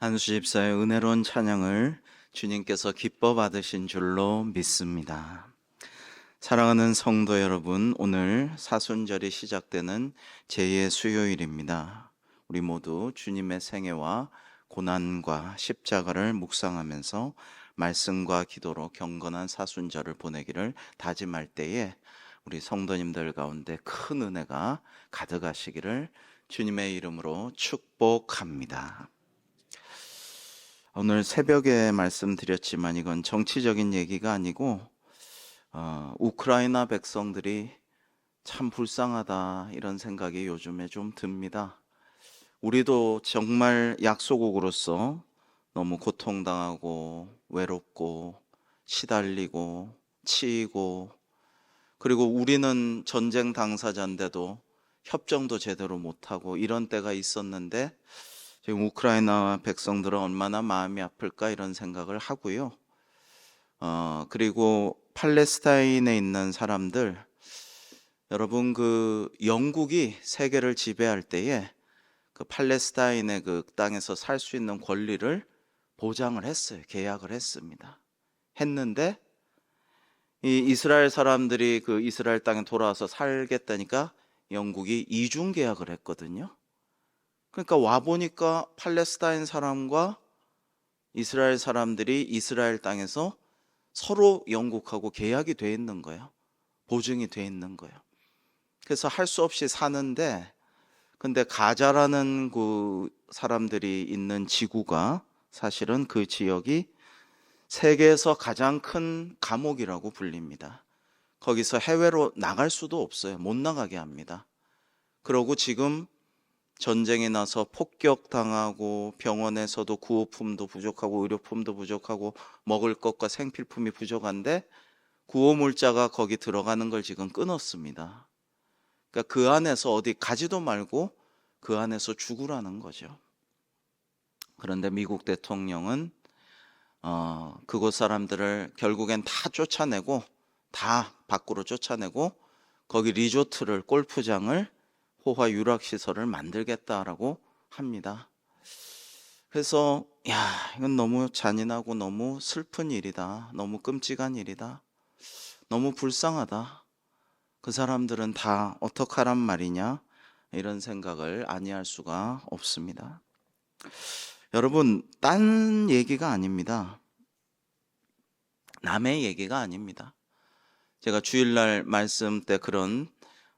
한수 집사의 은혜로운 찬양을 주님께서 기뻐 받으신 줄로 믿습니다. 사랑하는 성도 여러분, 오늘 사순절이 시작되는 제2의 수요일입니다. 우리 모두 주님의 생애와 고난과 십자가를 묵상하면서 말씀과 기도로 경건한 사순절을 보내기를 다짐할 때에 우리 성도님들 가운데 큰 은혜가 가득하시기를 주님의 이름으로 축복합니다. 오늘 새벽에 말씀드렸지만 이건 정치적인 얘기가 아니고 우크라이나 백성들이 참 불쌍하다 이런 생각이 요즘에 좀 듭니다. 우리도 정말 약소국으로서 너무 고통당하고 외롭고 시달리고 치이고, 그리고 우리는 전쟁 당사자인데도 협정도 제대로 못하고 이런 때가 있었는데 지금 우크라이나 백성들은 얼마나 마음이 아플까 이런 생각을 하고요. 그리고 팔레스타인에 있는 사람들, 여러분 그 영국이 세계를 지배할 때에 그 팔레스타인의 그 땅에서 살 수 있는 권리를 보장을 했어요. 계약을 했습니다. 했는데 이 이스라엘 사람들이 그 이스라엘 땅에 돌아와서 살겠다니까 영국이 이중 계약을 했거든요. 그러니까 와보니까 팔레스타인 사람과 이스라엘 사람들이 이스라엘 땅에서 서로 영국하고 계약이 돼 있는 거예요. 보증이 돼 있는 거예요. 그래서 할 수 없이 사는데, 근데 가자라는 그 사람들이 있는 지구가 사실은 그 지역이 세계에서 가장 큰 감옥이라고 불립니다. 거기서 해외로 나갈 수도 없어요. 못 나가게 합니다. 그러고 지금 전쟁이 나서 폭격당하고 병원에서도 구호품도 부족하고 의료품도 부족하고 먹을 것과 생필품이 부족한데 구호물자가 거기 들어가는 걸 지금 끊었습니다. 그러니까 그 안에서 어디 가지도 말고 그 안에서 죽으라는 거죠. 그런데 미국 대통령은 그곳 사람들을 결국엔 다 쫓아내고, 다 밖으로 쫓아내고 거기 리조트를, 골프장을, 호화 유락시설을 만들겠다라고 합니다. 그래서 이건 너무 잔인하고 너무 슬픈 일이다. 너무 끔찍한 일이다. 너무 불쌍하다. 그 사람들은 다 어떡하란 말이냐, 이런 생각을 아니할 수가 없습니다. 여러분, 딴 얘기가 아닙니다. 남의 얘기가 아닙니다. 제가 주일날 말씀 때 그런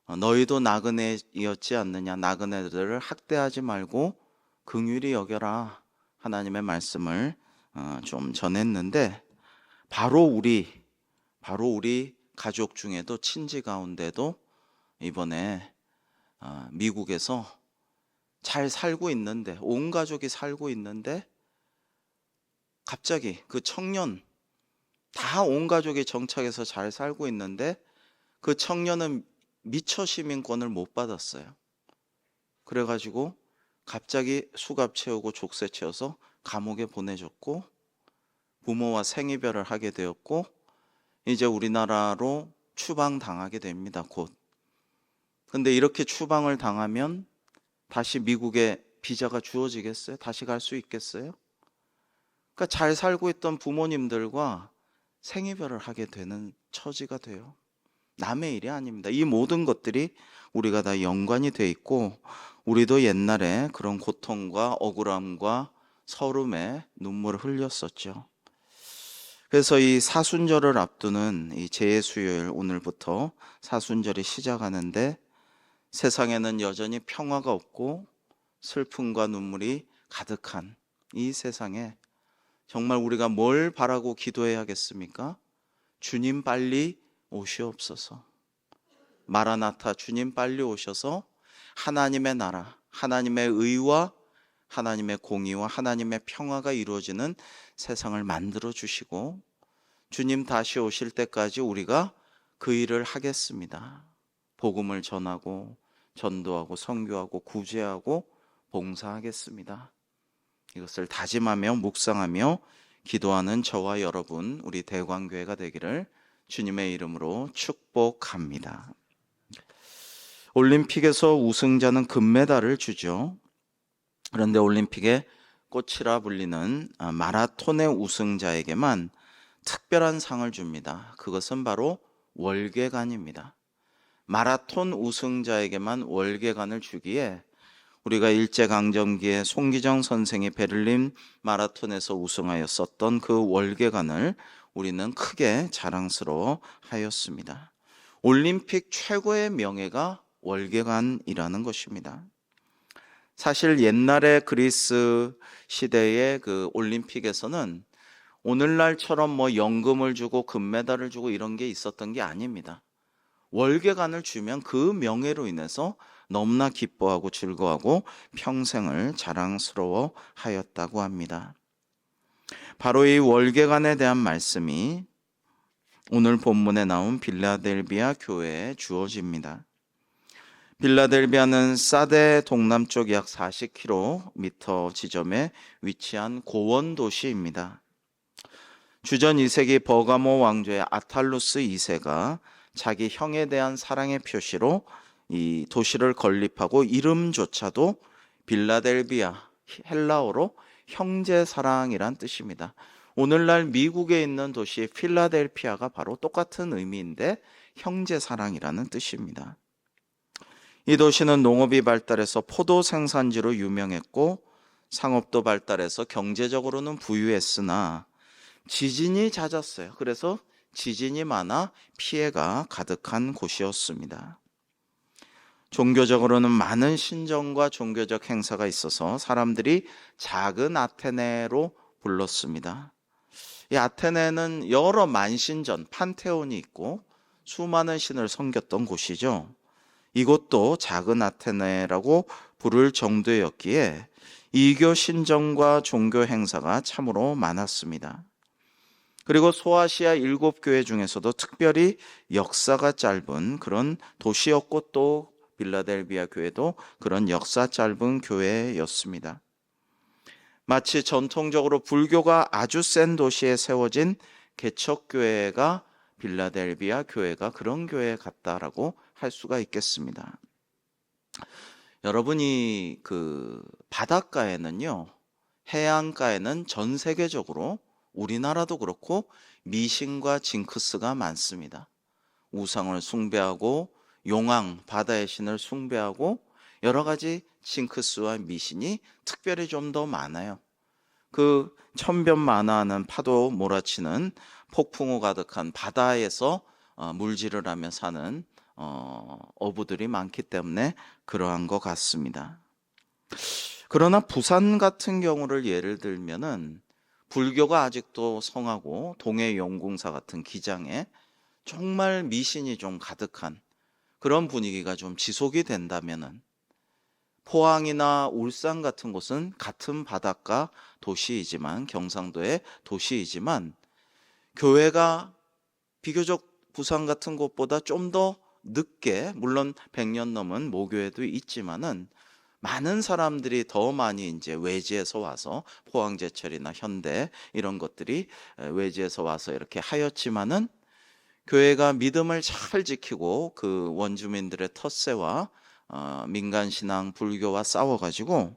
너희도 나그네였지 않느냐, 나그네들을 학대하지 말고 긍휼히 여겨라, 하나님의 말씀을 좀 전했는데, 바로 우리 가족 중에도, 친지 가운데도 이번에 미국에서 잘 살고 있는데, 온 가족이 살고 있는데 갑자기 그 청년, 다 온 가족이 정착해서 잘 살고 있는데 그 청년은 미처 시민권을 못 받았어요. 그래가지고 갑자기 수갑 채우고 족쇄 채워서 감옥에 보내졌고, 부모와 생이별을 하게 되었고, 이제 우리나라로 추방당하게 됩니다, 곧. 근데 이렇게 추방을 당하면 다시 미국에 비자가 주어지겠어요? 다시 갈 수 있겠어요? 그러니까 잘 살고 있던 부모님들과 생이별을 하게 되는 처지가 돼요. 남의 일이 아닙니다. 이 모든 것들이 우리가 다 연관이 돼 있고, 우리도 옛날에 그런 고통과 억울함과 서름에 눈물을 흘렸었죠. 그래서 이 사순절을 앞두는 이 제2수요일, 오늘부터 사순절이 시작하는데, 세상에는 여전히 평화가 없고 슬픔과 눈물이 가득한 이 세상에 정말 우리가 뭘 바라고 기도해야겠습니까? 주님 빨리 오시옵소서. 마라나타, 주님 빨리 오셔서 하나님의 나라, 하나님의 의와 하나님의 공의와 하나님의 평화가 이루어지는 세상을 만들어 주시고, 주님 다시 오실 때까지 우리가 그 일을 하겠습니다. 복음을 전하고 전도하고 선교하고 구제하고 봉사하겠습니다. 이것을 다짐하며 묵상하며 기도하는 저와 여러분, 우리 대광교회가 되기를 주님의 이름으로 축복합니다. 올림픽에서 우승자는 금메달을 주죠. 그런데 올림픽에 꽃이라 불리는 마라톤의 우승자에게만 특별한 상을 줍니다. 그것은 바로 월계관입니다. 마라톤 우승자에게만 월계관을 주기에 우리가 일제강점기에 송기정 선생이 베를린 마라톤에서 우승하였었던 그 월계관을 우리는 크게 자랑스러워 하였습니다. 올림픽 최고의 명예가 월계관이라는 것입니다. 사실 옛날의 그리스 시대의 그 올림픽에서는 오늘날처럼 뭐 연금을 주고 금메달을 주고 이런 게 있었던 게 아닙니다. 월계관을 주면 그 명예로 인해서 너무나 기뻐하고 즐거워하고 평생을 자랑스러워 하였다고 합니다. 바로 이 월계관에 대한 말씀이 오늘 본문에 나온 빌라델비아 교회에 주어집니다. 빌라델비아는 사데 동남쪽 약 40km 지점에 위치한 고원 도시입니다. 주전 2세기 버가모 왕조의 아탈루스 2세가 자기 형에 대한 사랑의 표시로 이 도시를 건립하고 이름조차도 빌라델비아, 헬라어로 형제사랑이란 뜻입니다. 오늘날 미국에 있는 도시 필라델피아가 바로 똑같은 의미인데 형제사랑이라는 뜻입니다. 이 도시는 농업이 발달해서 포도 생산지로 유명했고 상업도 발달해서 경제적으로는 부유했으나 지진이 잦았어요. 그래서 지진이 많아 피해가 가득한 곳이었습니다. 종교적으로는 많은 신정과 종교적 행사가 있어서 사람들이 작은 아테네로 불렀습니다. 이 아테네는 여러 만신전, 판테온이 있고 수많은 신을 섬겼던 곳이죠. 이곳도 작은 아테네라고 부를 정도였기에 이교 신정과 종교 행사가 참으로 많았습니다. 그리고 소아시아 7교회 중에서도 특별히 역사가 짧은 그런 도시였고 또 빌라델비아 교회도 그런 역사 짧은 교회였습니다. 마치 전통적으로 불교가 아주 센 도시에 세워진 개척교회가 빌라델비아 교회가 그런 교회 같다라고 할 수가 있겠습니다. 여러분이 그 바닷가에는요, 해안가에는 전 세계적으로 우리나라도 그렇고 미신과 징크스가 많습니다. 우상을 숭배하고 용왕, 바다의 신을 숭배하고 여러 가지 징크스와 미신이 특별히 좀 더 많아요. 그 천변만화하는 파도 몰아치는 폭풍우 가득한 바다에서 물질을 하며 사는 어부들이 많기 때문에 그러한 것 같습니다. 그러나 부산 같은 경우를 예를 들면은 불교가 아직도 성하고 동해용궁사 같은 기장에 정말 미신이 좀 가득한 그런 분위기가 좀 지속이 된다면은 포항이나 울산 같은 곳은 같은 바닷가 도시이지만 경상도의 도시이지만 교회가 비교적 부산 같은 곳보다 좀 더 늦게 물론 100년 넘은 모교회도 있지만은 많은 사람들이 더 많이 이제 외지에서 와서 포항제철이나 현대 이런 것들이 외지에서 와서 이렇게 하였지만은 교회가 믿음을 잘 지키고 그 원주민들의 텃세와 민간신앙 불교와 싸워가지고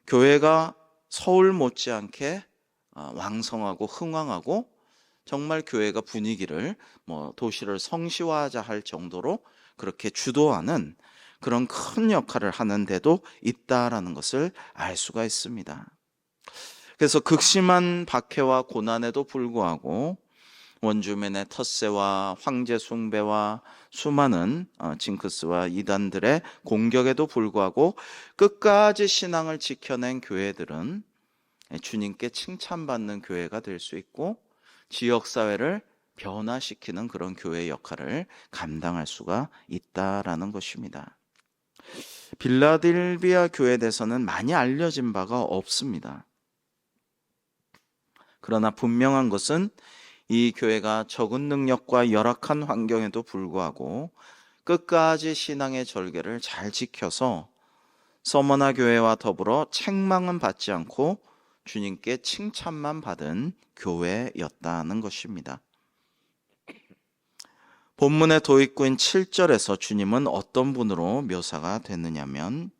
교회가 서울 못지않게 왕성하고 흥왕하고 정말 교회가 분위기를 도시를 성시화하자 할 정도로 그렇게 주도하는 그런 큰 역할을 하는데도 있다라는 것을 알 수가 있습니다. 그래서 극심한 박해와 고난에도 불구하고 원주민의 텃세와 황제 숭배와 수많은 징크스와 이단들의 공격에도 불구하고 끝까지 신앙을 지켜낸 교회들은 주님께 칭찬받는 교회가 될 수 있고 지역사회를 변화시키는 그런 교회의 역할을 감당할 수가 있다라는 것입니다. 빌라델비아 교회에 대해서는 많이 알려진 바가 없습니다. 그러나 분명한 것은 이 교회가 적은 능력과 열악한 환경에도 불구하고 끝까지 신앙의 절개를 잘 지켜서 서머나 교회와 더불어 책망은 받지 않고 주님께 칭찬만 받은 교회였다는 것입니다. 본문의 도입구인 7절에서 주님은 어떤 분으로 묘사가 됐느냐면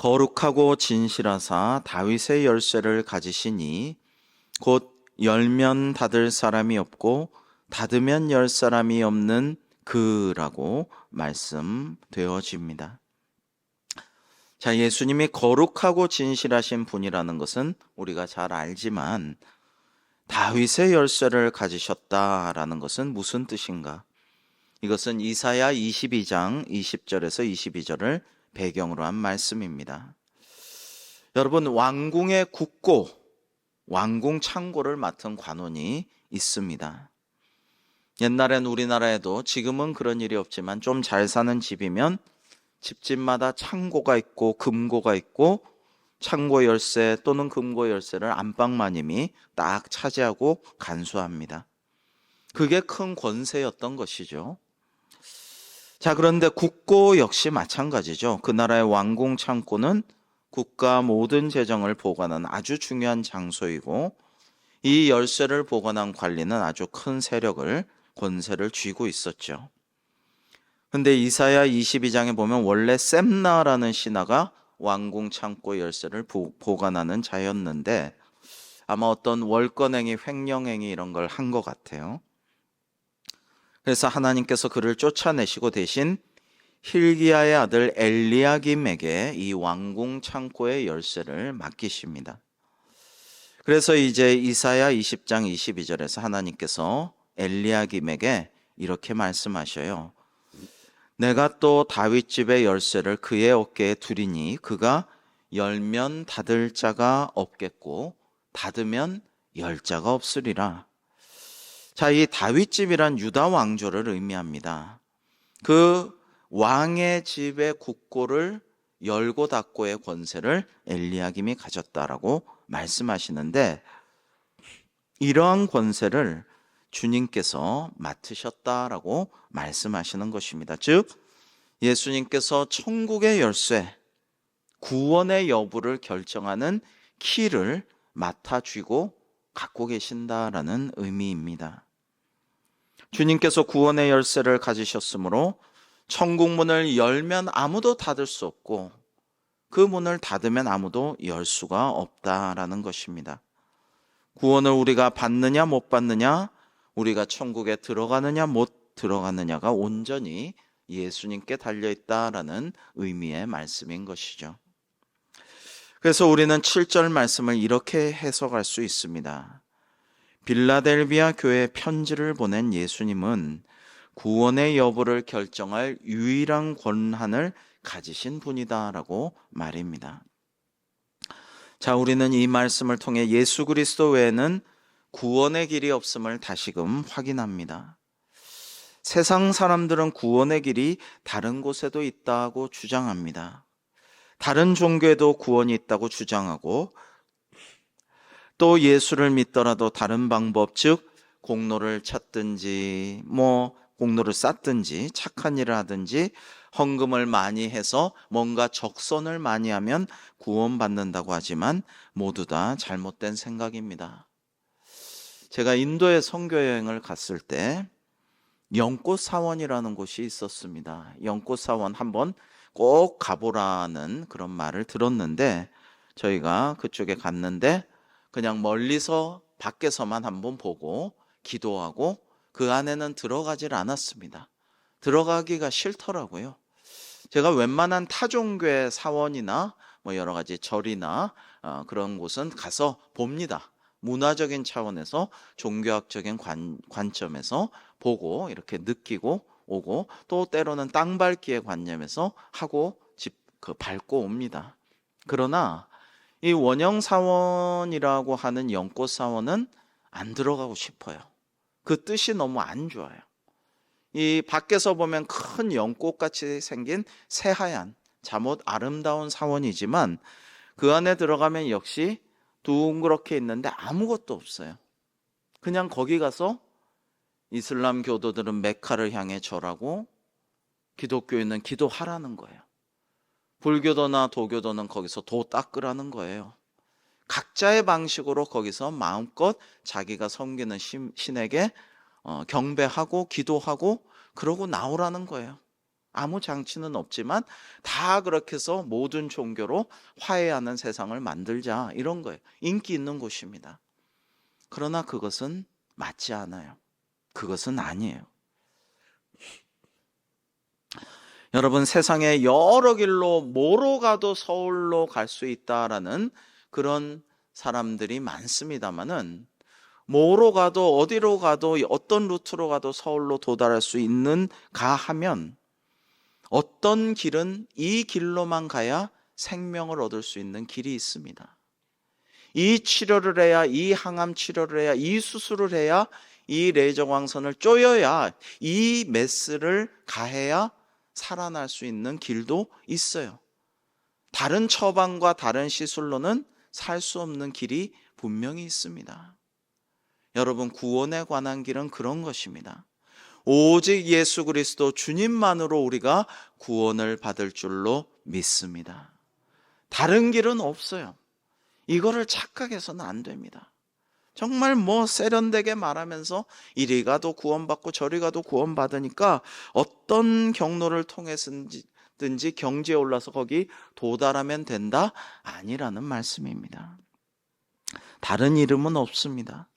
거룩하고 진실하사 다윗의 열쇠를 가지시니 곧 열면 닫을 사람이 없고 닫으면 열 사람이 없는 그라고 말씀되어집니다. 자, 예수님이 거룩하고 진실하신 분이라는 것은 우리가 잘 알지만 다윗의 열쇠를 가지셨다라는 것은 무슨 뜻인가? 이것은 이사야 22장 20절에서 22절을 배경으로 한 말씀입니다. 여러분, 왕궁의 국고, 왕궁 창고를 맡은 관원이 있습니다. 옛날엔 우리나라에도, 지금은 그런 일이 없지만 좀 잘 사는 집이면 집집마다 창고가 있고 금고가 있고 창고 열쇠 또는 금고 열쇠를 안방마님이 딱 차지하고 간수합니다. 그게 큰 권세였던 것이죠. 자, 그런데 국고 역시 마찬가지죠. 그 나라의 왕궁 창고는 국가 모든 재정을 보관하는 아주 중요한 장소이고 이 열쇠를 보관한 관리는 아주 큰 세력을, 권세를 쥐고 있었죠. 근데 이사야 22장에 보면 원래 셈나라는 신하가 왕궁 창고 열쇠를 보관하는 자였는데 아마 어떤 월권행위, 횡령행위 이런 걸 한 것 같아요. 그래서 하나님께서 그를 쫓아내시고 대신 힐기야의 아들 엘리야김에게 이 왕궁 창고의 열쇠를 맡기십니다. 그래서 이제 이사야 20장 22절에서 하나님께서 엘리야김에게 이렇게 말씀하셔요. 내가 또 다윗 집의 열쇠를 그의 어깨에 두리니 그가 열면 닫을 자가 없겠고 닫으면 열 자가 없으리라. 자, 이 다윗 집이란 유다 왕조를 의미합니다. 그 왕의 집의 국고를 열고 닫고의 권세를 엘리야김이 가졌다라고 말씀하시는데 이러한 권세를 주님께서 맡으셨다라고 말씀하시는 것입니다. 즉 예수님께서 천국의 열쇠, 구원의 여부를 결정하는 키를 맡아쥐고 갖고 계신다라는 의미입니다. 주님께서 구원의 열쇠를 가지셨으므로 천국 문을 열면 아무도 닫을 수 없고 그 문을 닫으면 아무도 열 수가 없다라는 것입니다. 구원을 우리가 받느냐 못 받느냐, 우리가 천국에 들어가느냐 못 들어가느냐가 온전히 예수님께 달려있다라는 의미의 말씀인 것이죠. 그래서 우리는 7절 말씀을 이렇게 해석할 수 있습니다. 빌라델비아 교회에 편지를 보낸 예수님은 구원의 여부를 결정할 유일한 권한을 가지신 분이다라고 말입니다. 자, 우리는 이 말씀을 통해 예수 그리스도 외에는 구원의 길이 없음을 다시금 확인합니다. 세상 사람들은 구원의 길이 다른 곳에도 있다고 주장합니다. 다른 종교에도 구원이 있다고 주장하고 또 예수를 믿더라도 다른 방법, 즉 공로를 찾든지 공로를 쌓든지 착한 일을 하든지 헌금을 많이 해서 뭔가 적선을 많이 하면 구원받는다고 하지만 모두 다 잘못된 생각입니다. 제가 인도에 선교 여행을 갔을 때 연꽃 사원이라는 곳이 있었습니다. 연꽃 사원 한번 꼭 가보라는 그런 말을 들었는데 저희가 그쪽에 갔는데 그냥 멀리서 밖에서만 한번 보고 기도하고 그 안에는 들어가질 않았습니다. 들어가기가 싫더라고요. 제가 웬만한 타종교의 사원이나 여러 가지 절이나 그런 곳은 가서 봅니다. 문화적인 차원에서 종교학적인 관점에서 보고 이렇게 느끼고 오고 또 때로는 땅 밟기의 관념에서 하고 밟고 옵니다. 그러나 이 원형 사원이라고 하는 연꽃 사원은 안 들어가고 싶어요. 그 뜻이 너무 안 좋아요. 이 밖에서 보면 큰 연꽃같이 생긴 새하얀 잠옷 아름다운 사원이지만 그 안에 들어가면 역시 둥그렇게 있는데 아무것도 없어요. 그냥 거기 가서 이슬람 교도들은 메카를 향해 절하고 기독교인은 기도하라는 거예요. 불교도나 도교도는 거기서 도 닦으라는 거예요. 각자의 방식으로 거기서 마음껏 자기가 섬기는 신에게 경배하고 기도하고 그러고 나오라는 거예요. 아무 장치는 없지만 다 그렇게 해서 모든 종교로 화해하는 세상을 만들자, 이런 거예요. 인기 있는 곳입니다. 그러나 그것은 맞지 않아요. 그것은 아니에요. 여러분, 세상에 여러 길로 뭐로 가도 서울로 갈 수 있다라는 그런 사람들이 많습니다만은, 뭐로 가도 어디로 가도 어떤 루트로 가도 서울로 도달할 수 있는가 하면, 어떤 길은 이 길로만 가야 생명을 얻을 수 있는 길이 있습니다. 이 치료를 해야, 이 항암 치료를 해야, 이 수술을 해야, 이 레이저 광선을 쪼여야, 이 메스를 가해야 살아날 수 있는 길도 있어요. 다른 처방과 다른 시술로는 살 수 없는 길이 분명히 있습니다. 여러분, 구원에 관한 길은 그런 것입니다. 오직 예수 그리스도 주님만으로 우리가 구원을 받을 줄로 믿습니다. 다른 길은 없어요. 이거를 착각해서는 안 됩니다. 정말 세련되게 말하면서 이리 가도 구원받고 저리 가도 구원받으니까 어떤 경로를 통해서든지 경지에 올라서 거기 도달하면 된다? 아니라는 말씀입니다. 다른 이름은 없습니다.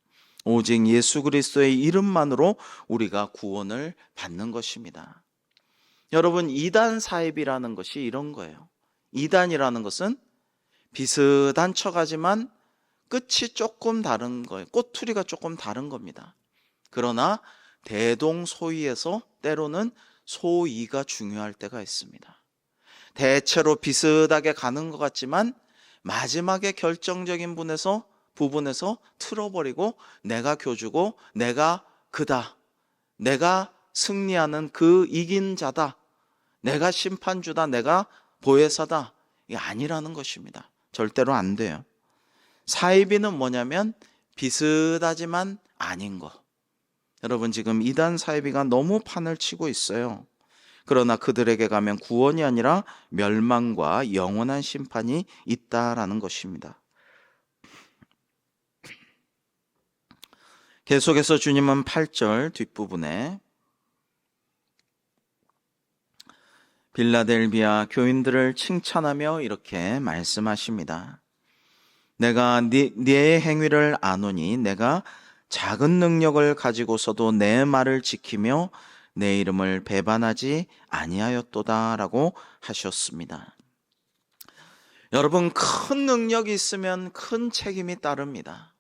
오직 예수 그리스도의 이름만으로 우리가 구원을 받는 것입니다. 여러분, 이단 사입이라는 것이 이런 거예요. 이단이라는 것은 비슷한 척하지만 끝이 조금 다른 거예요. 꼬투리가 조금 다른 겁니다. 그러나 대동소이에서 때로는 소이가 중요할 때가 있습니다. 대체로 비슷하게 가는 것 같지만 마지막에 결정적인 부분에서 틀어버리고 내가 교주고 내가 그다, 내가 승리하는 그 이긴 자다, 내가 심판주다, 내가 보혜사다, 이게 아니라는 것입니다. 절대로 안 돼요. 사이비는 뭐냐면 비슷하지만 아닌 거. 여러분, 지금 이단 사이비가 너무 판을 치고 있어요. 그러나 그들에게 가면 구원이 아니라 멸망과 영원한 심판이 있다라는 것입니다. 계속해서 주님은 8절 뒷부분에 빌라델비아 교인들을 칭찬하며 이렇게 말씀하십니다. 내가 네 행위를 아노니 내가 작은 능력을 가지고서도 내 말을 지키며 내 이름을 배반하지 아니하였도다 라고 하셨습니다. 여러분, 큰 능력이 있으면 큰 책임이 따릅니다.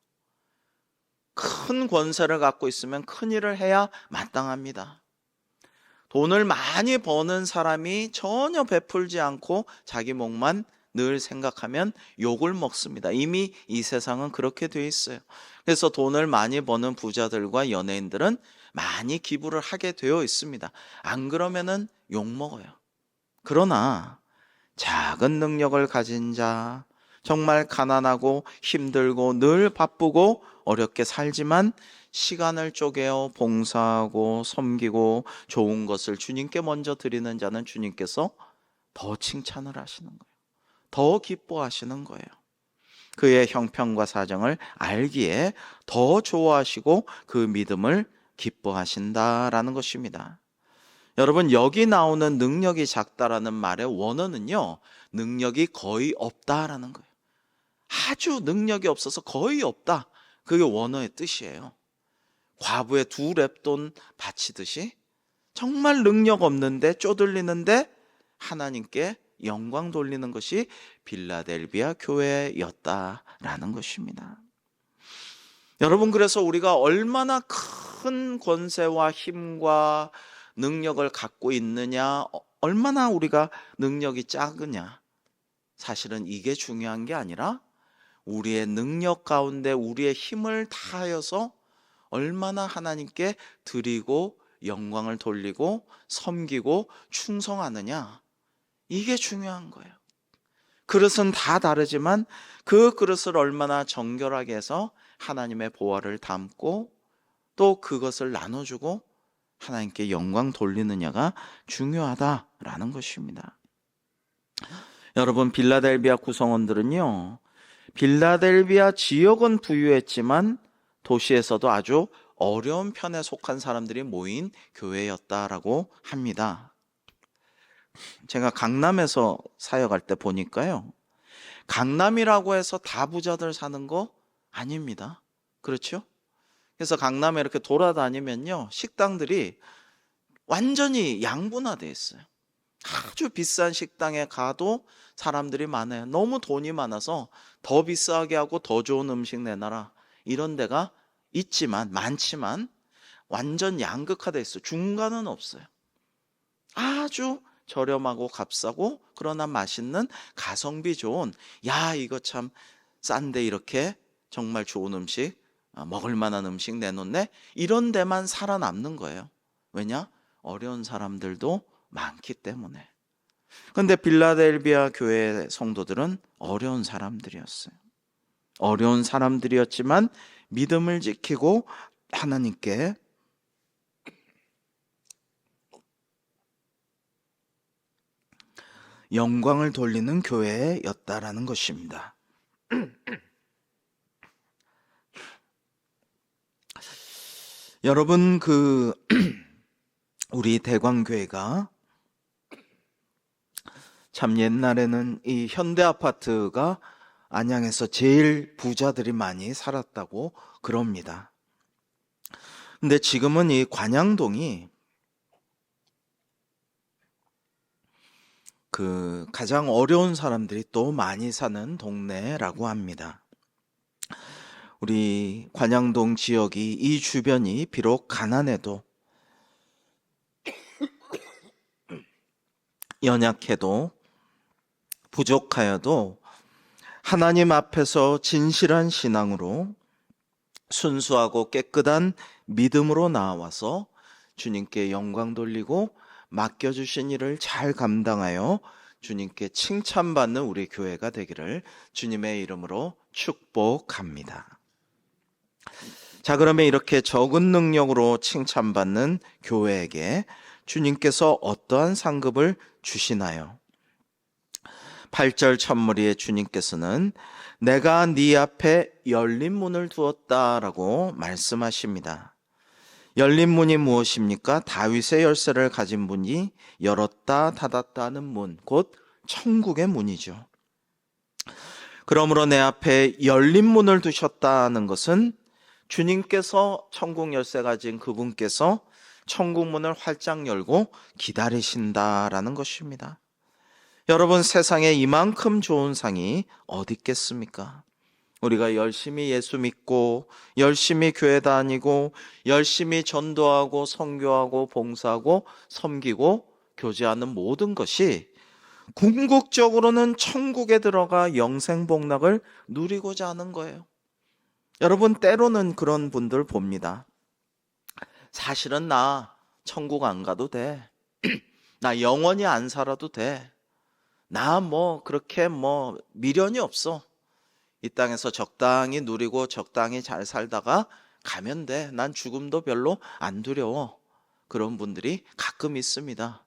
큰 권세를 갖고 있으면 큰 일을 해야 마땅합니다. 돈을 많이 버는 사람이 전혀 베풀지 않고 자기 목만 늘 생각하면 욕을 먹습니다. 이미 이 세상은 그렇게 돼 있어요. 그래서 돈을 많이 버는 부자들과 연예인들은 많이 기부를 하게 되어 있습니다. 안 그러면은 욕 먹어요. 그러나 작은 능력을 가진 자, 정말 가난하고 힘들고 늘 바쁘고 어렵게 살지만 시간을 쪼개어 봉사하고 섬기고 좋은 것을 주님께 먼저 드리는 자는 주님께서 더 칭찬을 하시는 거예요. 더 기뻐하시는 거예요. 그의 형편과 사정을 알기에 더 좋아하시고 그 믿음을 기뻐하신다라는 것입니다. 여러분, 여기 나오는 능력이 작다라는 말의 원어는요, 능력이 거의 없다라는 거예요. 아주 능력이 없어서 거의 없다, 그게 원어의 뜻이에요. 과부에 2렙돈 바치듯이 정말 능력 없는데 쪼들리는데 하나님께 영광 돌리는 것이 빌라델비아 교회였다라는 것입니다. 여러분, 그래서 우리가 얼마나 큰 권세와 힘과 능력을 갖고 있느냐, 얼마나 우리가 능력이 작으냐, 사실은 이게 중요한 게 아니라 우리의 능력 가운데 우리의 힘을 다하여서 얼마나 하나님께 드리고 영광을 돌리고 섬기고 충성하느냐, 이게 중요한 거예요. 그릇은 다 다르지만 그 그릇을 얼마나 정결하게 해서 하나님의 보화를 담고 또 그것을 나눠주고 하나님께 영광 돌리느냐가 중요하다라는 것입니다. 여러분, 빌라델비아 구성원들은요, 빌라델비아 지역은 부유했지만 도시에서도 아주 어려운 편에 속한 사람들이 모인 교회였다라고 합니다. 제가 강남에서 사역할 때 보니까요, 강남이라고 해서 다 부자들 사는 거 아닙니다. 그렇죠? 그래서 강남에 이렇게 돌아다니면요, 식당들이 완전히 양분화되어 있어요. 아주 비싼 식당에 가도 사람들이 많아요. 너무 돈이 많아서 더 비싸게 하고 더 좋은 음식 내놔라, 이런 데가 많지만 완전 양극화되어 있어요. 중간은 없어요. 아주 저렴하고 값싸고 그러나 맛있는, 가성비 좋은, 야 이거 참 싼데 이렇게 정말 좋은 음식, 먹을 만한 음식 내놓네, 이런 데만 살아남는 거예요. 왜냐? 어려운 사람들도 많기 때문에. 근데 빌라델비아 교회 성도들은 어려운 사람들이었어요. 어려운 사람들이었지만 믿음을 지키고 하나님께 영광을 돌리는 교회였다라는 것입니다. 여러분, 우리 대광교회가 참 옛날에는 이 현대 아파트가 안양에서 제일 부자들이 많이 살았다고 그럽니다. 근데 지금은 이 관양동이 가장 어려운 사람들이 또 많이 사는 동네라고 합니다. 우리 관양동 지역이, 이 주변이 비록 가난해도 연약해도 부족하여도 하나님 앞에서 진실한 신앙으로 순수하고 깨끗한 믿음으로 나와서 주님께 영광 돌리고 맡겨주신 일을 잘 감당하여 주님께 칭찬받는 우리 교회가 되기를 주님의 이름으로 축복합니다. 자, 그러면 이렇게 적은 능력으로 칭찬받는 교회에게 주님께서 어떠한 상급을 주시나요? 8절 첫무리에 주님께서는 내가 네 앞에 열린 문을 두었다라고 말씀하십니다. 열린 문이 무엇입니까? 다윗의 열쇠를 가진 분이 열었다 닫았다 하는 문, 곧 천국의 문이죠. 그러므로 내 앞에 열린 문을 두셨다는 것은 주님께서 천국 열쇠 가진 그분께서 천국 문을 활짝 열고 기다리신다라는 것입니다. 여러분, 세상에 이만큼 좋은 상이 어디 있겠습니까? 우리가 열심히 예수 믿고 열심히 교회 다니고 열심히 전도하고 선교하고 봉사하고 섬기고 교제하는 모든 것이 궁극적으로는 천국에 들어가 영생 복락을 누리고자 하는 거예요. 여러분, 때로는 그런 분들 봅니다. 사실은 나 천국 안 가도 돼. 나 영원히 안 살아도 돼. 나 그렇게 미련이 없어. 이 땅에서 적당히 누리고 적당히 잘 살다가 가면 돼. 난 죽음도 별로 안 두려워. 그런 분들이 가끔 있습니다.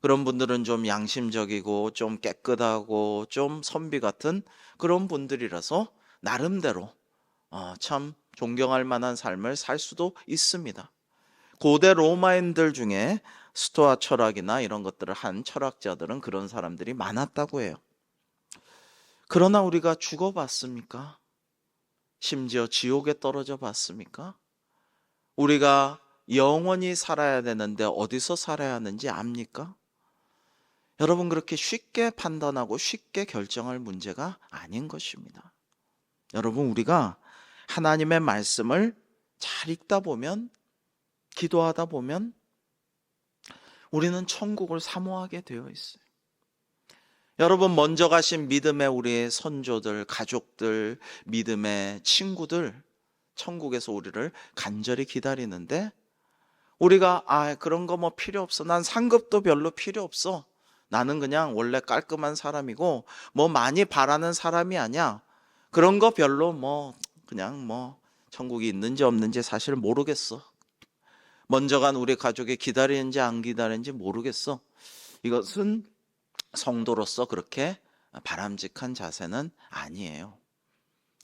그런 분들은 좀 양심적이고 좀 깨끗하고 좀 선비 같은 그런 분들이라서 나름대로 참 존경할 만한 삶을 살 수도 있습니다. 고대 로마인들 중에 스토아 철학이나 이런 것들을 한 철학자들은 그런 사람들이 많았다고 해요. 그러나 우리가 죽어봤습니까? 심지어 지옥에 떨어져 봤습니까? 우리가 영원히 살아야 되는데 어디서 살아야 하는지 압니까? 여러분, 그렇게 쉽게 판단하고 쉽게 결정할 문제가 아닌 것입니다. 여러분, 우리가 하나님의 말씀을 잘 읽다 보면, 기도하다 보면 우리는 천국을 사모하게 되어 있어요. 여러분, 먼저 가신 믿음의 우리의 선조들, 가족들, 믿음의 친구들, 천국에서 우리를 간절히 기다리는데 우리가 그런 거 필요 없어. 난 상급도 별로 필요 없어. 나는 그냥 원래 깔끔한 사람이고 많이 바라는 사람이 아니야. 그런 거 별로 그냥 천국이 있는지 없는지 사실 모르겠어. 먼저 간 우리 가족이 기다리는지 안 기다리는지 모르겠어. 이것은 성도로서 그렇게 바람직한 자세는 아니에요.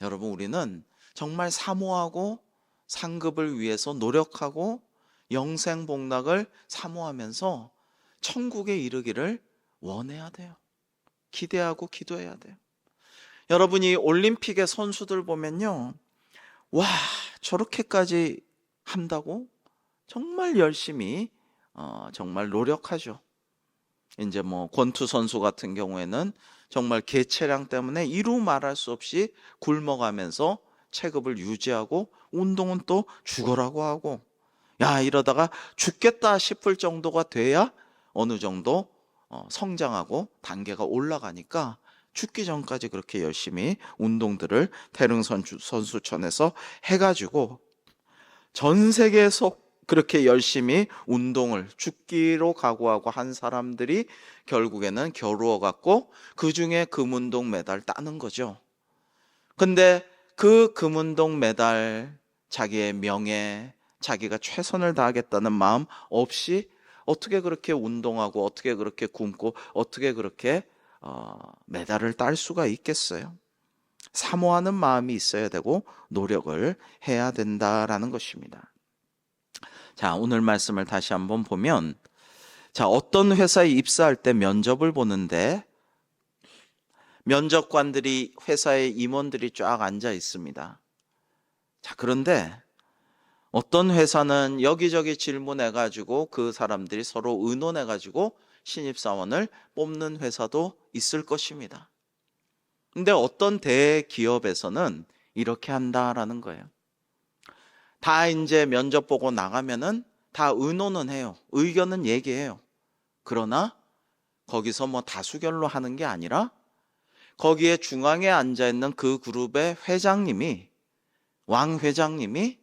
여러분, 우리는 정말 사모하고 상급을 위해서 노력하고 영생 복락을 사모하면서 천국에 이르기를 원해야 돼요. 기대하고 기도해야 돼요. 여러분이 올림픽의 선수들 보면요, 와, 저렇게까지 한다고? 정말 열심히 정말 노력하죠. 이제 뭐 권투 선수 같은 경우에는 정말 개체량 때문에 이루 말할 수 없이 굶어가면서 체급을 유지하고 운동은 또 죽어라고 하고, 야, 이러다가 죽겠다 싶을 정도가 돼야 어느 정도 성장하고 단계가 올라가니까 죽기 전까지 그렇게 열심히 운동들을 태릉 선수촌에서 해가지고 전 세계에서 그렇게 열심히 운동을 죽기로 각오하고 한 사람들이 결국에는 겨루어 갖고 그 중에 금운동 메달 따는 거죠. 근데 그 금운동 메달, 자기의 명예, 자기가 최선을 다하겠다는 마음 없이 어떻게 그렇게 운동하고 어떻게 그렇게 굶고 어떻게 그렇게 메달을 딸 수가 있겠어요? 사모하는 마음이 있어야 되고 노력을 해야 된다라는 것입니다. 자, 오늘 말씀을 다시 한번 보면, 자, 어떤 회사에 입사할 때 면접을 보는데 면접관들이, 회사에 임원들이 쫙 앉아 있습니다. 자, 그런데 어떤 회사는 여기저기 질문해가지고 그 사람들이 서로 의논해가지고 신입사원을 뽑는 회사도 있을 것입니다. 근데 어떤 대기업에서는 이렇게 한다라는 거예요. 다 이제 면접 보고 나가면은 다 의논은 해요. 의견은 얘기해요. 그러나 거기서 뭐 다수결로 하는 게 아니라 거기에 중앙에 앉아있는 그 그룹의 회장님이, 왕 회장님이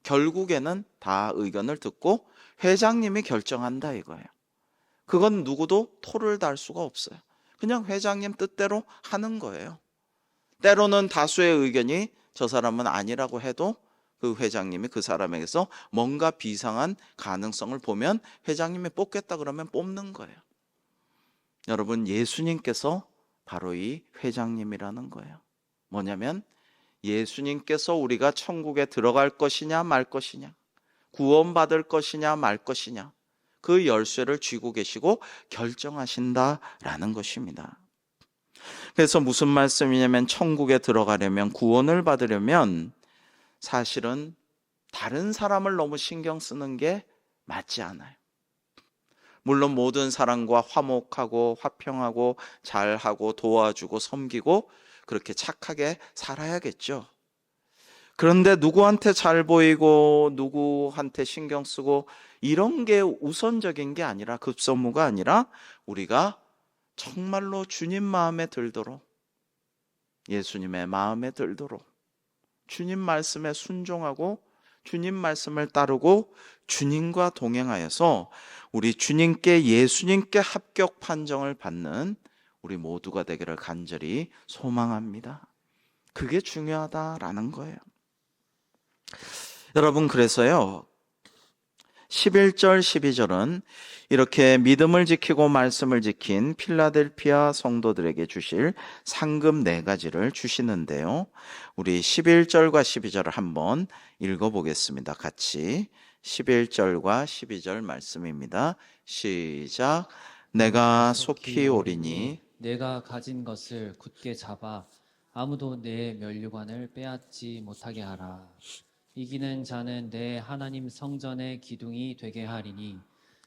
결국에는 다 의견을 듣고 회장님이 결정한다 이거예요. 그건 누구도 토를 달 수가 없어요. 그냥 회장님 뜻대로 하는 거예요. 때로는 다수의 의견이 저 사람은 아니라고 해도 그 회장님이 그 사람에게서 뭔가 비상한 가능성을 보면 회장님이 뽑겠다 그러면 뽑는 거예요. 여러분, 예수님께서 바로 이 회장님이라는 거예요. 뭐냐면 예수님께서 우리가 천국에 들어갈 것이냐 말 것이냐, 구원받을 것이냐 말 것이냐, 그 열쇠를 쥐고 계시고 결정하신다라는 것입니다. 그래서 무슨 말씀이냐면 천국에 들어가려면, 구원을 받으려면 사실은 다른 사람을 너무 신경 쓰는 게 맞지 않아요. 물론 모든 사람과 화목하고 화평하고 잘하고 도와주고 섬기고 그렇게 착하게 살아야겠죠. 그런데 누구한테 잘 보이고 누구한테 신경 쓰고 이런 게 우선적인 게 아니라, 급선무가 아니라 우리가 정말로 주님 마음에 들도록, 예수님의 마음에 들도록 주님 말씀에 순종하고 주님 말씀을 따르고 주님과 동행하여서 우리 주님께, 예수님께 합격 판정을 받는 우리 모두가 되기를 간절히 소망합니다. 그게 중요하다라는 거예요. 여러분, 그래서요 11절 12절은 이렇게 믿음을 지키고 말씀을 지킨 필라델피아 성도들에게 주실 상급 4가지를 주시는데요, 우리 11절과 12절을 한번 읽어보겠습니다. 같이 11절과 12절 말씀입니다. 시작. 내가 속히 오리니 내가 가진 것을 굳게 잡아 아무도 내 면류관을 빼앗지 못하게 하라. 이기는 자는 내 하나님 성전의 기둥이 되게 하리니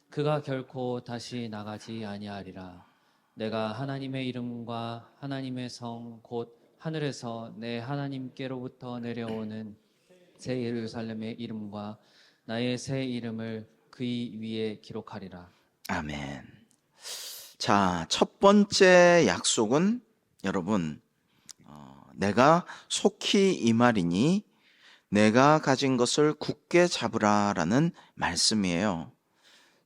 그가 결코 다시 나가지 아니하리라. 내가 하나님의 이름과 하나님의 성 곧 하늘에서 내 하나님께로부터 내려오는 새 예루살렘의 이름과 나의 새 이름을 그의 위에 기록하리라. 아멘. 자, 첫 번째 약속은 여러분, 내가 속히 임하리니 내가 가진 것을 굳게 잡으라라는 말씀이에요.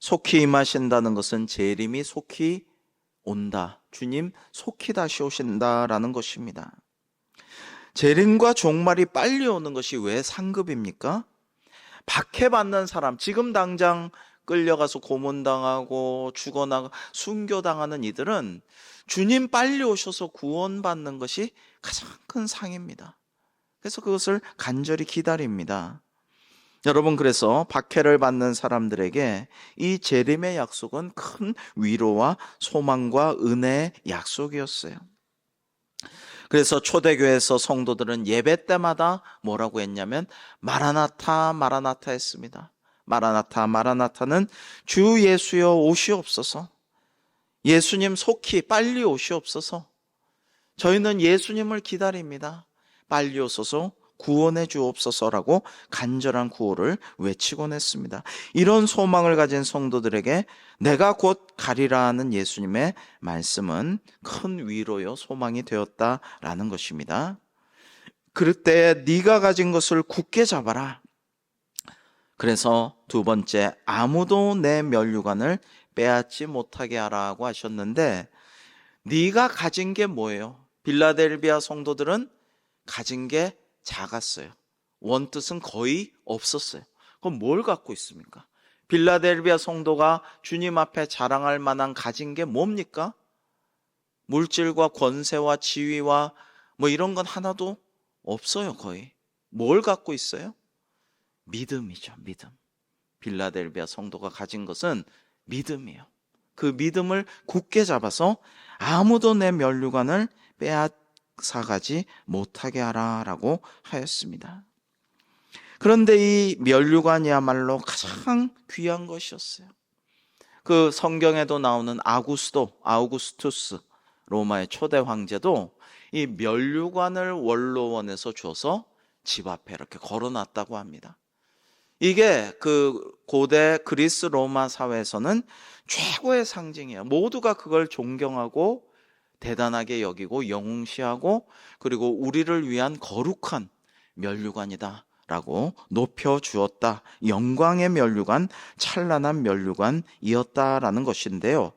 속히 임하신다는 것은 재림이 속히 온다, 주님 속히 다시 오신다라는 것입니다. 재림과 종말이 빨리 오는 것이 왜 상급입니까? 박해받는 사람, 지금 당장 끌려가서 고문당하고 죽어나가 순교당하는 이들은 주님 빨리 오셔서 구원받는 것이 가장 큰 상입니다. 그래서 그것을 간절히 기다립니다. 여러분, 그래서 박해를 받는 사람들에게 이 재림의 약속은 큰 위로와 소망과 은혜의 약속이었어요. 그래서 초대교회에서 성도들은 예배 때마다 뭐라고 했냐면 마라나타 마라나타 했습니다. 마라나타 마라나타는 주 예수여 오시옵소서, 예수님 속히 빨리 오시옵소서, 저희는 예수님을 기다립니다, 빨리 오소서, 구원해 주옵소서라고 간절한 구호를 외치곤 했습니다. 이런 소망을 가진 성도들에게 내가 곧 가리라는 예수님의 말씀은 큰 위로요 소망이 되었다라는 것입니다. 그럴 때 네가 가진 것을 굳게 잡아라. 그래서 두 번째, 아무도 내 면류관을 빼앗지 못하게 하라고 하셨는데, 네가 가진 게 뭐예요? 빌라델비아 성도들은 가진 게 작았어요. 원뜻은 거의 없었어요. 그럼 뭘 갖고 있습니까? 빌라델비아 성도가 주님 앞에 자랑할 만한 가진 게 뭡니까? 물질과 권세와 지위와 뭐 이런 건 하나도 없어요. 거의. 뭘 갖고 있어요? 믿음이죠. 믿음. 빌라델비아 성도가 가진 것은 믿음이에요. 그 믿음을 굳게 잡아서 아무도 내 면류관을 빼앗아가지 못하게 하라라고 하였습니다. 그런데 이 면류관이야말로 가장 귀한 것이었어요. 그 성경에도 나오는 아우구스투스 로마의 초대 황제도 이 면류관을 원로원에서 줘서 집 앞에 이렇게 걸어놨다고 합니다. 이게 그 고대 그리스 로마 사회에서는 최고의 상징이에요. 모두가 그걸 존경하고 대단하게 여기고 영웅시하고, 그리고 우리를 위한 거룩한 면류관이다 라고 높여주었다. 영광의 면류관, 찬란한 면류관이었다라는 것인데요,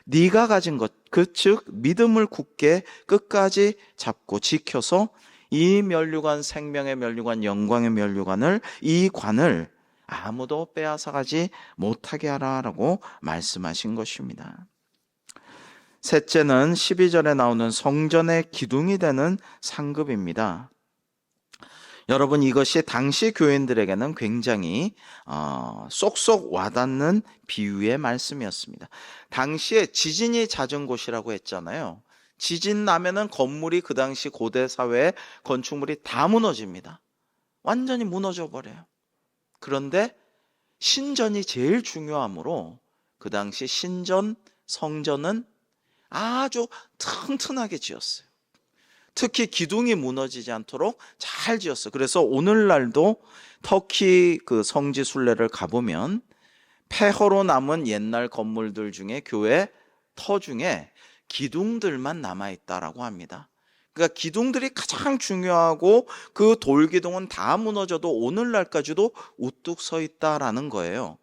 네가 가진 것, 즉 믿음을 굳게 끝까지 잡고 지켜서 이 면류관, 생명의 면류관, 영광의 면류관을, 이 관을 아무도 빼앗아가지 못하게 하라라고 말씀하신 것입니다. 셋째는 12절에 나오는 성전의 기둥이 되는 상급입니다. 여러분, 이것이 당시 교인들에게는 굉장히 쏙쏙 와닿는 비유의 말씀이었습니다. 당시에 지진이 잦은 곳이라고 했잖아요. 지진 나면은 건물이, 그 당시 고대 사회의 건축물이 다 무너집니다. 완전히 무너져 버려요. 그런데 신전이 제일 중요하므로 그 당시 신전, 성전은 아주 튼튼하게 지었어요. 특히 기둥이 무너지지 않도록 잘 지었어요. 그래서 오늘날도 터키 그 성지 순례를 가보면 폐허로 남은 옛날 건물들 중에, 교회 터 중에 기둥들만 남아있다라고 합니다. 그러니까 기둥들이 가장 중요하고 그 돌기둥은 다 무너져도 오늘날까지도 우뚝 서 있다라는 거예요.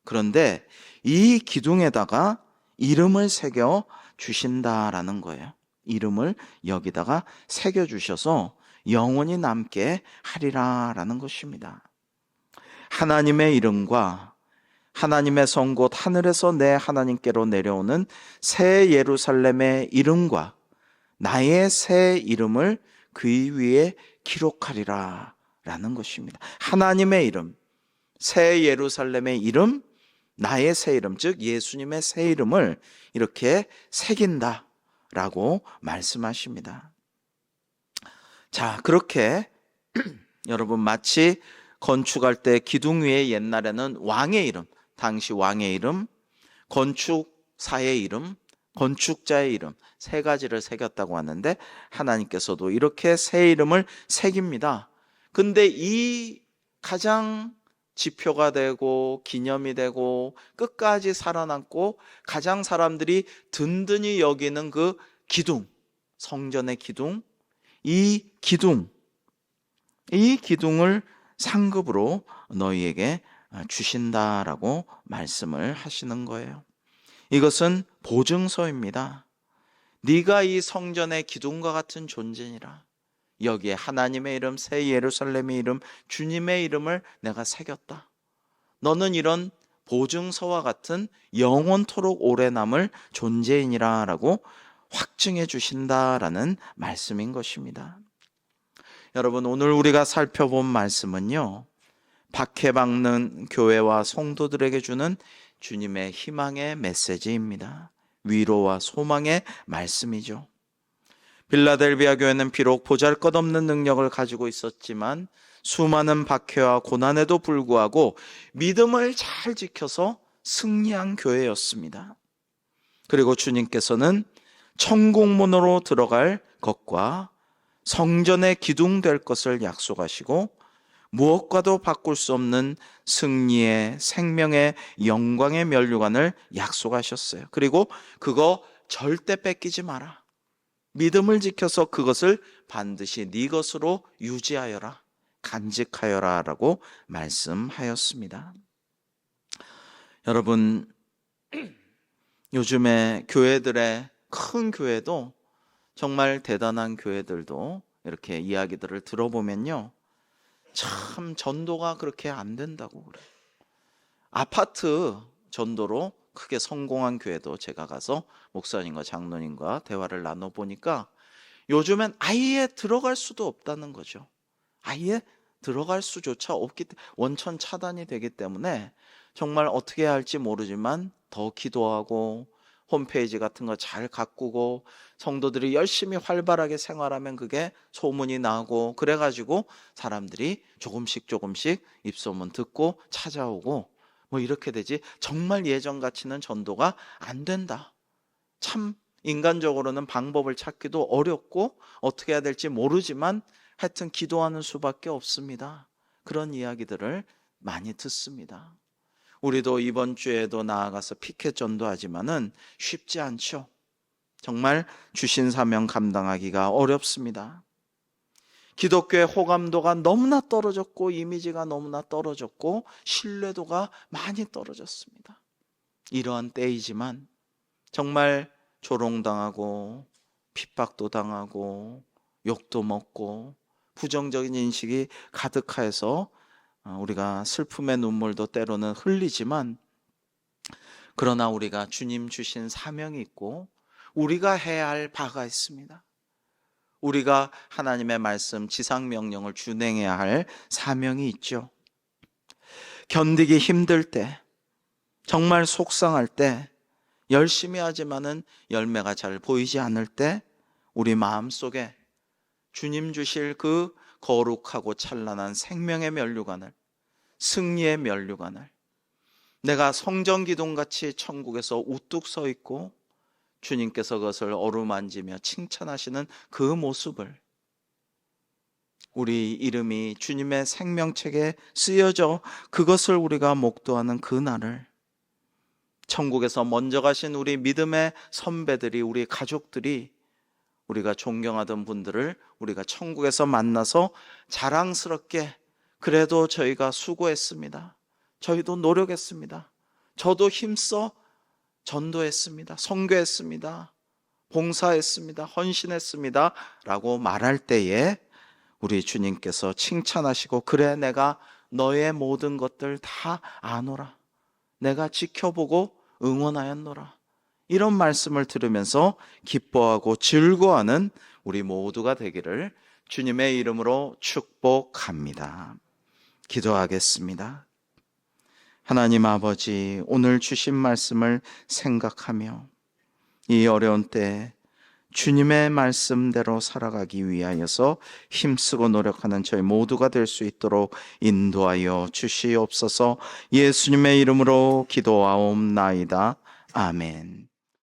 그런데 이 기둥에다가 이름을 새겨 주신다라는 거예요. 이름을 여기다가 새겨 주셔서 영원히 남게 하리라라는 것입니다. 하나님의 이름과 하나님의 성 곧 하늘에서 내 하나님께로 내려오는 새 예루살렘의 이름과 나의 새 이름을 그 위에 기록하리라 라는 것입니다. 하나님의 이름, 새 예루살렘의 이름, 나의 새 이름, 즉 예수님의 새 이름을 이렇게 새긴다 라고 말씀하십니다. 자, 그렇게 여러분, 마치 건축할 때 기둥 위에 옛날에는 왕의 이름, 당시 왕의 이름, 건축사의 이름, 건축자의 이름 세 가지를 새겼다고 하는데, 하나님께서도 이렇게 새 이름을 새깁니다. 근데 이 가장 지표가 되고 기념이 되고 끝까지 살아남고 가장 사람들이 든든히 여기는 그 기둥, 성전의 기둥, 이 기둥을 상급으로 너희에게 주신다라고 말씀을 하시는 거예요. 이것은 보증서입니다. 네가 이 성전의 기둥과 같은 존재니라. 여기에 하나님의 이름, 새 예루살렘의 이름, 주님의 이름을 내가 새겼다. 너는 이런 보증서와 같은 영원토록 오래 남을 존재이니라 라고 확증해 주신다라는 말씀인 것입니다. 여러분, 오늘 우리가 살펴본 말씀은요, 박해받는 교회와 성도들에게 주는 주님의 희망의 메시지입니다. 위로와 소망의 말씀이죠. 빌라델비아 교회는 비록 보잘것없는 능력을 가지고 있었지만 수많은 박해와 고난에도 불구하고 믿음을 잘 지켜서 승리한 교회였습니다. 그리고 주님께서는 천국문으로 들어갈 것과 성전의 기둥 될 것을 약속하시고 무엇과도 바꿀 수 없는 승리의 생명의 영광의 면류관을 약속하셨어요. 그리고 그거 절대 뺏기지 마라. 믿음을 지켜서 그것을 반드시 네 것으로 유지하여라, 간직하여라 라고 말씀하였습니다. 여러분, 요즘에 교회들의 큰 교회도 정말 대단한 교회들도 이렇게 이야기들을 들어보면요, 참 전도가 그렇게 안 된다고 그래요. 아파트 전도로 크게 성공한 교회도 제가 가서 목사님과 장로님과 대화를 나눠보니까 요즘엔 아예 들어갈 수도 없다는 거죠. 아예 들어갈 수조차 없기 때문에, 원천 차단이 되기 때문에 정말 어떻게 해야 할지 모르지만 더 기도하고 홈페이지 같은 거 잘 가꾸고 성도들이 열심히 활발하게 생활하면 그게 소문이 나고, 그래가지고 사람들이 조금씩 입소문 듣고 찾아오고 뭐 이렇게 되지, 정말 예전같이는 전도가 안 된다. 참 인간적으로는 방법을 찾기도 어렵고 어떻게 해야 될지 모르지만 하여튼 기도하는 수밖에 없습니다. 그런 이야기들을 많이 듣습니다. 우리도 이번 주에도 나아가서 피켓 전도하지만은 쉽지 않죠. 정말 주신 사명 감당하기가 어렵습니다. 기독교의 호감도가 너무나 떨어졌고 이미지가 너무나 떨어졌고 신뢰도가 많이 떨어졌습니다. 이러한 때이지만 정말 조롱당하고 핍박도 당하고 욕도 먹고 부정적인 인식이 가득해서 우리가 슬픔의 눈물도 때로는 흘리지만, 그러나 우리가 주님 주신 사명이 있고 우리가 해야 할 바가 있습니다. 우리가 하나님의 말씀 지상명령을 준행해야 할 사명이 있죠. 견디기 힘들 때, 정말 속상할 때, 열심히 하지만은 열매가 잘 보이지 않을 때 우리 마음속에 주님 주실 그 거룩하고 찬란한 생명의 면류관을, 승리의 면류관을, 내가 성전기둥같이 천국에서 우뚝 서 있고 주님께서 그것을 어루만지며 칭찬하시는 그 모습을, 우리 이름이 주님의 생명책에 쓰여져 그것을 우리가 목도하는 그 날을, 천국에서 먼저 가신 우리 믿음의 선배들이, 우리 가족들이, 우리가 존경하던 분들을 우리가 천국에서 만나서 자랑스럽게, 그래도 저희가 수고했습니다, 저희도 노력했습니다, 저도 힘써 전도했습니다, 선교했습니다, 봉사했습니다, 헌신했습니다 라고 말할 때에 우리 주님께서 칭찬하시고, 그래 내가 너의 모든 것들 다 아노라, 내가 지켜보고 응원하였노라, 이런 말씀을 들으면서 기뻐하고 즐거워하는 우리 모두가 되기를 주님의 이름으로 축복합니다. 기도하겠습니다. 하나님 아버지, 오늘 주신 말씀을 생각하며 이 어려운 때 주님의 말씀대로 살아가기 위하여서 힘쓰고 노력하는 저희 모두가 될 수 있도록 인도하여 주시옵소서. 예수님의 이름으로 기도하옵나이다. 아멘.